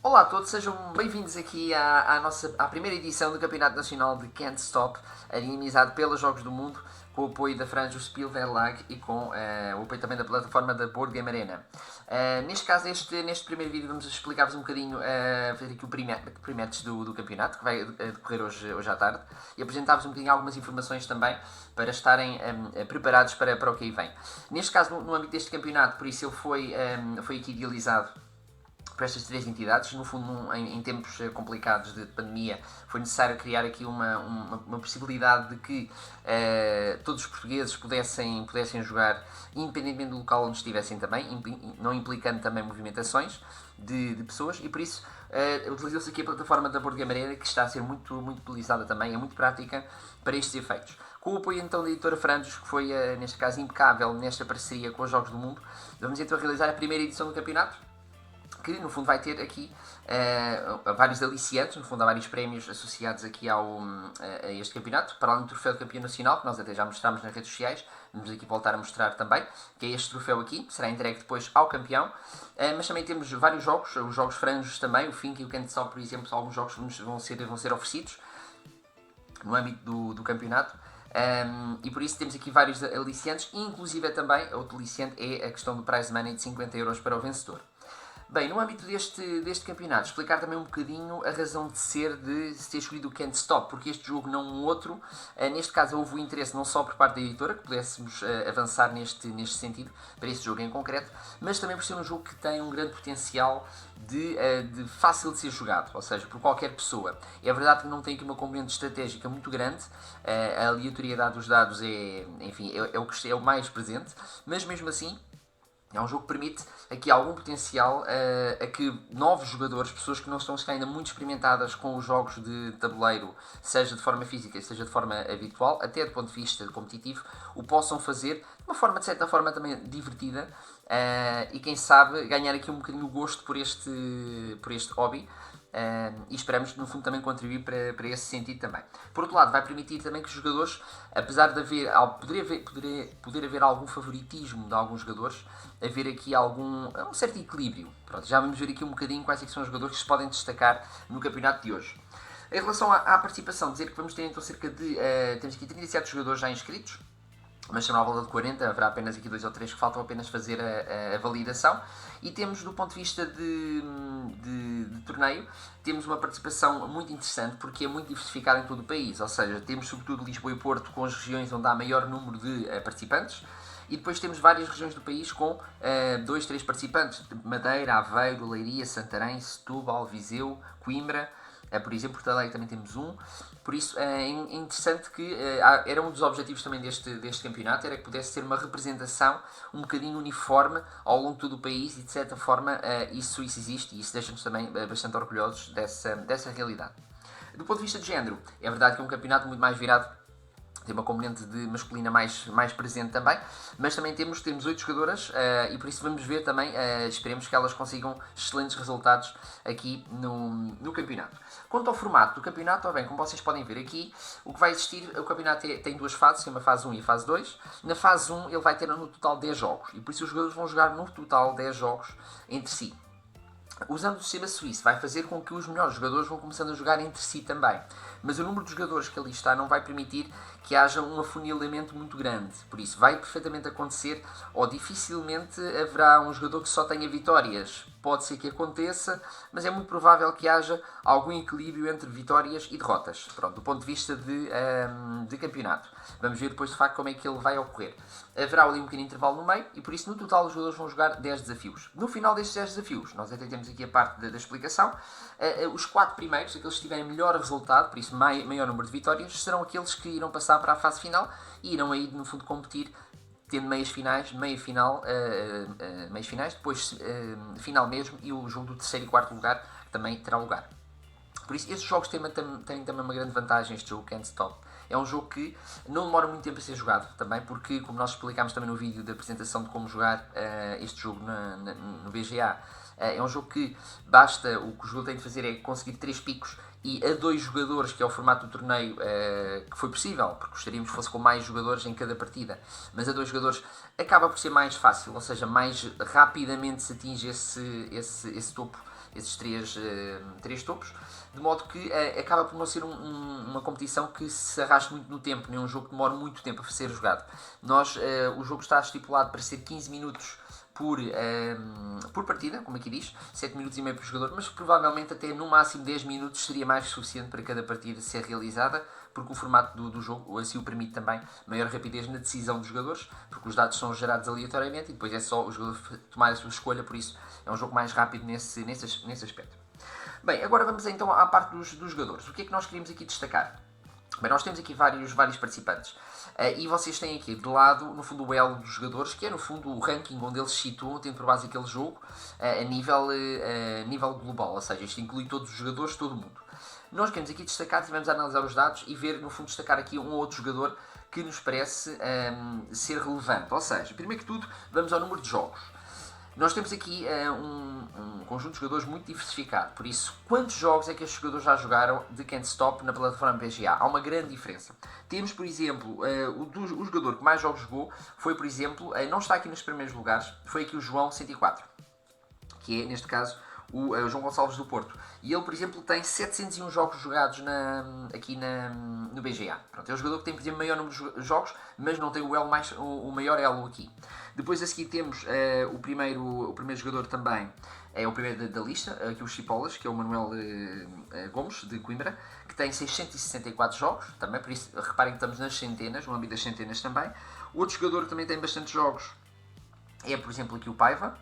Olá a todos, sejam bem-vindos aqui à primeira edição do Campeonato Nacional de Can't Stop, dinamizado pelos Jogos do Mundo, com o apoio da Franjo Spielverlag e com o apoio também da plataforma da Board Game Arena. Neste caso, neste primeiro vídeo, vamos explicar-vos um bocadinho, fazer aqui o pre-match do campeonato, que vai decorrer hoje à tarde, e apresentar-vos um bocadinho algumas informações também para estarem preparados para o que aí vem. Neste caso, no âmbito deste campeonato, por isso ele foi aqui idealizado para estas três entidades. No fundo, em tempos complicados de pandemia, foi necessário criar aqui uma possibilidade de que todos os portugueses pudessem jogar, independentemente do local onde estivessem também, não implicando também movimentações de pessoas, e por isso utilizou-se aqui a plataforma da Board Game Arena, que está a ser muito utilizada também, é muito prática para estes efeitos. Com o apoio então da editora Franjos, que foi, neste caso, impecável nesta parceria com os Jogos do Mundo, vamos então realizar a primeira edição do campeonato, que no fundo vai ter aqui vários aliciantes, no fundo há vários prémios associados aqui a este campeonato, para além do troféu de campeão nacional, que nós até já mostramos nas redes sociais, vamos aqui voltar a mostrar também, que é este troféu aqui, que será entregue depois ao campeão, mas também temos vários jogos, os jogos franjos também, o Fink e o Can't Stop, por exemplo, alguns jogos vão ser oferecidos no âmbito do campeonato. E por isso temos aqui vários aliciantes, inclusive também outro aliciante é a questão do prize money de 50€ para o vencedor. Bem, no âmbito deste campeonato, explicar também um bocadinho a razão de ser de se ter escolhido o Can't Stop, porque este jogo não um outro. Neste caso houve o interesse não só por parte da editora, que pudéssemos avançar neste sentido, para este jogo em concreto, mas também por ser um jogo que tem um grande potencial de fácil de ser jogado, ou seja, por qualquer pessoa. É verdade que não tem aqui uma componente estratégica muito grande, a aleatoriedade dos dados é o mais presente, mas mesmo assim é um jogo que permite aqui algum potencial a que novos jogadores, pessoas que não estão ainda muito experimentadas com os jogos de tabuleiro, seja de forma física, seja de forma habitual, até do ponto de vista competitivo, o possam fazer de uma forma, de certa forma, também divertida, e quem sabe ganhar aqui um bocadinho o gosto por este hobby. E esperamos, no fundo, também contribuir para esse sentido também. Por outro lado, vai permitir também que os jogadores, apesar de poder haver algum favoritismo de alguns jogadores, haver aqui um certo equilíbrio. Pronto, já vamos ver aqui um bocadinho quais é que são os jogadores que se podem destacar no campeonato de hoje. Em relação à participação, dizer que vamos ter então cerca de... temos aqui 37 jogadores já inscritos, mas serão à volta de 40, haverá apenas aqui 2 ou 3 que faltam apenas fazer a validação. E temos, do ponto de vista de torneio, temos uma participação muito interessante, porque é muito diversificada em todo o país, ou seja, temos sobretudo Lisboa e Porto com as regiões onde há maior número de participantes, e depois temos várias regiões do país com 2, 3 participantes, Madeira, Aveiro, Leiria, Santarém, Setúbal, Viseu, Coimbra, por exemplo, Porto Alegre também temos um. Por isso é interessante que era um dos objetivos também deste campeonato, era que pudesse ter uma representação um bocadinho uniforme ao longo de todo o país, e de certa forma isso existe, e isso deixa-nos também bastante orgulhosos dessa realidade. Do ponto de vista de género, é verdade que é um campeonato muito mais virado, tem uma componente de masculina mais presente também, mas também temos 8 jogadoras, e por isso vamos ver também, esperemos que elas consigam excelentes resultados aqui no campeonato. Quanto ao formato do campeonato, bem, como vocês podem ver aqui, o que vai existir, o campeonato tem duas fases, uma fase 1 e a fase 2. Na fase 1 ele vai ter no total 10 jogos, e por isso os jogadores vão jogar no total 10 jogos entre si. Usando o sistema suíço vai fazer com que os melhores jogadores vão começando a jogar entre si também. Mas o número de jogadores que ali está não vai permitir que haja um afunilamento muito grande. Por isso vai perfeitamente acontecer, ou dificilmente haverá um jogador que só tenha vitórias. Pode ser que aconteça, mas é muito provável que haja algum equilíbrio entre vitórias e derrotas. Pronto, do ponto de vista de campeonato. Vamos ver depois de facto como é que ele vai ocorrer. Haverá ali um pequeno intervalo no meio, e por isso no total os jogadores vão jogar 10 desafios. No final destes 10 desafios, nós até temos aqui a parte da explicação, os 4 primeiros, aqueles que tiverem melhor resultado, por isso maior número de vitórias, serão aqueles que irão passar para a fase final e irão aí no fundo competir, tendo meias finais, meias finais, depois final mesmo, e o jogo do terceiro e quarto lugar também terá lugar. Por isso, estes jogos têm também uma grande vantagem, este jogo Can't Stop. É um jogo que não demora muito tempo a ser jogado também, porque, como nós explicámos também no vídeo da apresentação de como jogar este jogo no BGA, é um jogo que basta, o que o jogo tem de fazer é conseguir 3 picos e a 2 jogadores, que é o formato do torneio que foi possível, porque gostaríamos que fosse com mais jogadores em cada partida, mas a 2 jogadores acaba por ser mais fácil, ou seja, mais rapidamente se atinge esse topo esses três topos, de modo que acaba por não ser uma competição que se arraste muito no tempo, nem um jogo que demora muito tempo a ser jogado. O jogo está estipulado para ser 15 minutos por partida, como aqui diz, 7 minutos e meio por jogador, mas provavelmente até no máximo 10 minutos seria mais que suficiente para cada partida ser realizada, porque o formato do jogo assim o permite também, maior rapidez na decisão dos jogadores, porque os dados são gerados aleatoriamente e depois é só o jogador tomar a sua escolha, por isso é um jogo mais rápido nesse aspecto. Bem, agora vamos então à parte dos jogadores. O que é que nós queríamos aqui destacar? Bem, nós temos aqui vários participantes e vocês têm aqui de lado, no fundo, o elo dos jogadores, que é no fundo o ranking onde eles se situam, tendo por base aquele jogo a nível global, ou seja, isto inclui todos os jogadores, todo o mundo. Nós queremos aqui destacar, tivemos a analisar os dados e ver, no fundo, destacar aqui um ou outro jogador que nos parece ser relevante. Ou seja, primeiro que tudo, vamos ao número de jogos. Nós temos aqui um conjunto de jogadores muito diversificado, por isso, quantos jogos é que estes jogadores já jogaram de Can't Stop na plataforma BGA? Há uma grande diferença. Temos, por exemplo, o jogador que mais jogos jogou foi, por exemplo, não está aqui nos primeiros lugares, foi aqui o João 104, que é, neste caso, o João Gonçalves do Porto. E ele, por exemplo, tem 701 jogos jogados no BGA. Pronto, é o jogador que tem, por exemplo, maior número de jogos, mas não tem o maior elo aqui. Depois a seguir temos o primeiro jogador também, é o primeiro da lista, aqui o Chipolas, que é o Manuel Gomes, de Coimbra, que tem 664 jogos, também, por isso reparem que estamos nas centenas, no âmbito das centenas também. O outro jogador que também tem bastantes jogos é, por exemplo, aqui o Paiva,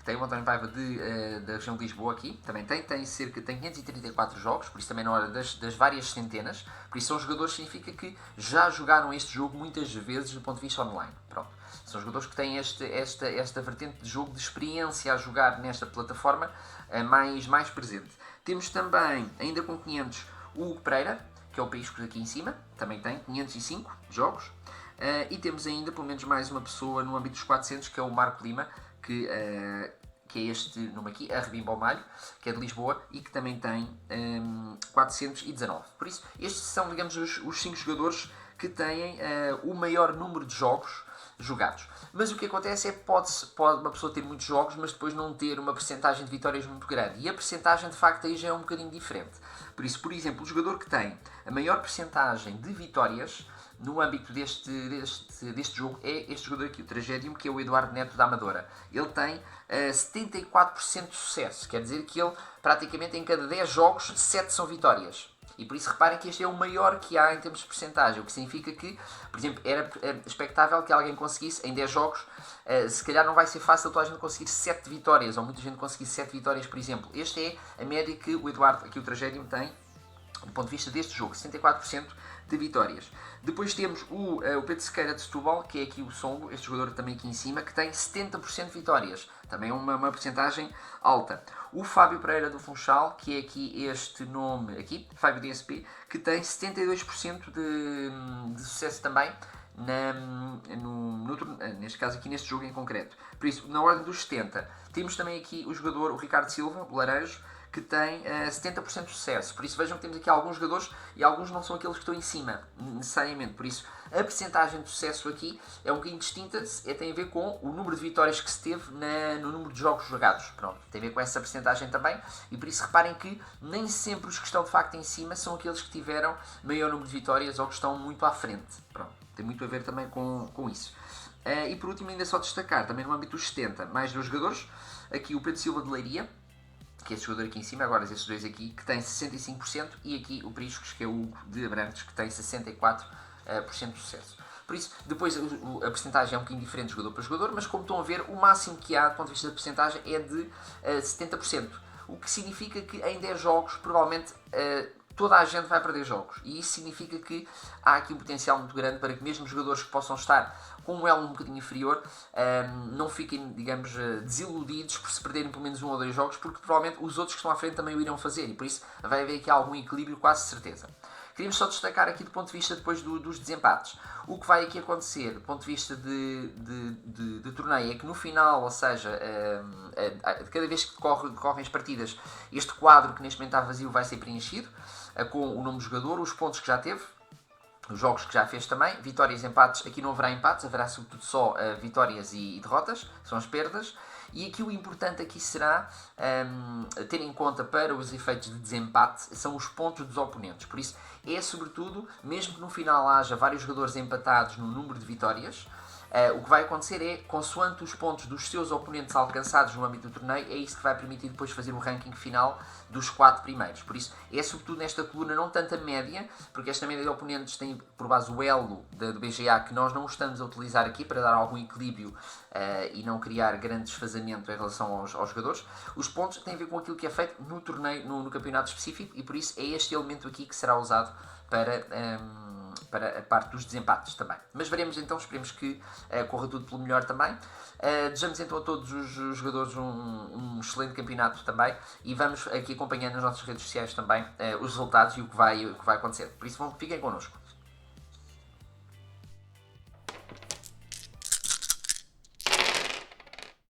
tem o António Paiva da região de Lisboa aqui, também tem 534 jogos, por isso também na hora das várias centenas, por isso são jogadores que significa que já jogaram este jogo muitas vezes do ponto de vista online. Pronto. São jogadores que têm esta vertente de jogo, de experiência a jogar nesta plataforma mais presente. Temos também, ainda com 500, o Hugo Pereira, que é o Piscos aqui em cima, também tem 505 jogos. E temos ainda, pelo menos, mais uma pessoa no âmbito dos 400, que é o Marco Lima, que é este nome aqui, a Rebimbo Malho, que é de Lisboa e que também tem 419. Por isso, estes são, digamos, os 5 jogadores que têm o maior número de jogos jogados. Mas o que acontece é que pode uma pessoa ter muitos jogos, mas depois não ter uma percentagem de vitórias muito grande. E a percentagem, de facto, aí já é um bocadinho diferente. Por isso, por exemplo, o jogador que tem a maior percentagem de vitórias no âmbito deste jogo é este jogador aqui, o Tragédium, que é o Eduardo Neto da Amadora. Ele tem 74% de sucesso, quer dizer que ele, praticamente em cada 10 jogos, 7 são vitórias. E por isso reparem que este é o maior que há em termos de percentagem, o que significa que, por exemplo, era expectável que alguém conseguisse, em 10 jogos, se calhar não vai ser fácil toda a gente conseguir 7 vitórias, ou muita gente conseguir 7 vitórias, por exemplo. Esta é a média que o Eduardo, aqui o Tragédium, tem, do ponto de vista deste jogo, 74% de vitórias. Depois temos o Pedro Sequeira de Setúbal, que é aqui o Songo, este jogador também aqui em cima, que tem 70% de vitórias. Também é uma porcentagem alta. O Fábio Pereira do Funchal, que é aqui este nome aqui, Fábio DSP, que tem 72% de sucesso também, neste caso aqui neste jogo em concreto. Por isso, na ordem dos 70, temos também aqui o jogador, o Ricardo Silva, o Laranjo, que tem 70% de sucesso. Por isso vejam que temos aqui alguns jogadores e alguns não são aqueles que estão em cima, necessariamente. Por isso a percentagem de sucesso aqui é um bocadinho distinta, tem a ver com o número de vitórias que se teve no número de jogos jogados. Pronto, tem a ver com essa percentagem também e por isso reparem que nem sempre os que estão de facto em cima são aqueles que tiveram maior número de vitórias ou que estão muito à frente. Pronto, tem muito a ver também com isso. E por último ainda só destacar, também no âmbito dos 70, mais 2 jogadores, aqui o Pedro Silva de Leiria, que é este jogador aqui em cima, agora estes dois aqui, que tem 65%, e aqui o Priscos, que é o Hugo de Abrantes, que tem 64% de sucesso. Por isso, depois a percentagem é um bocadinho diferente de jogador para jogador, mas como estão a ver, o máximo que há do ponto de vista da percentagem é de 70%. O que significa que em 10 jogos, provavelmente, toda a gente vai perder jogos. E isso significa que há aqui um potencial muito grande para que mesmo jogadores que possam estar com um elo um bocadinho inferior não fiquem, digamos, desiludidos por se perderem pelo menos 1 ou 2 jogos, porque provavelmente os outros que estão à frente também o irão fazer. E por isso vai haver aqui algum equilíbrio, quase certeza. Queríamos só destacar aqui do ponto de vista depois dos desempates. O que vai aqui acontecer do ponto de vista de torneio é que no final, ou seja, cada vez que decorrem as partidas, este quadro que neste momento está vazio vai ser preenchido com o nome do jogador, os pontos que já teve, os jogos que já fez também, vitórias e empates. Aqui não haverá empates, haverá sobretudo só vitórias e derrotas, são as perdas. E aqui o importante aqui será ter em conta para os efeitos de desempate são os pontos dos oponentes. Por isso é sobretudo, mesmo que no final haja vários jogadores empatados no número de vitórias, o que vai acontecer é, consoante os pontos dos seus oponentes alcançados no âmbito do torneio, é isso que vai permitir depois fazer o ranking final dos 4 primeiros. Por isso, é sobretudo nesta coluna, não tanto a média, porque esta média de oponentes tem por base o elo do BGA, que nós não estamos a utilizar aqui para dar algum equilíbrio e não criar grande desfazamento em relação aos jogadores. Os pontos têm a ver com aquilo que é feito no torneio, no campeonato específico, e por isso é este elemento aqui que será usado para a parte dos desempates também. Mas veremos então, esperemos que corra tudo pelo melhor também. Desejamos então a todos os jogadores um excelente campeonato também e vamos aqui acompanhando nas nossas redes sociais também os resultados e o que vai acontecer. Por isso, fiquem connosco.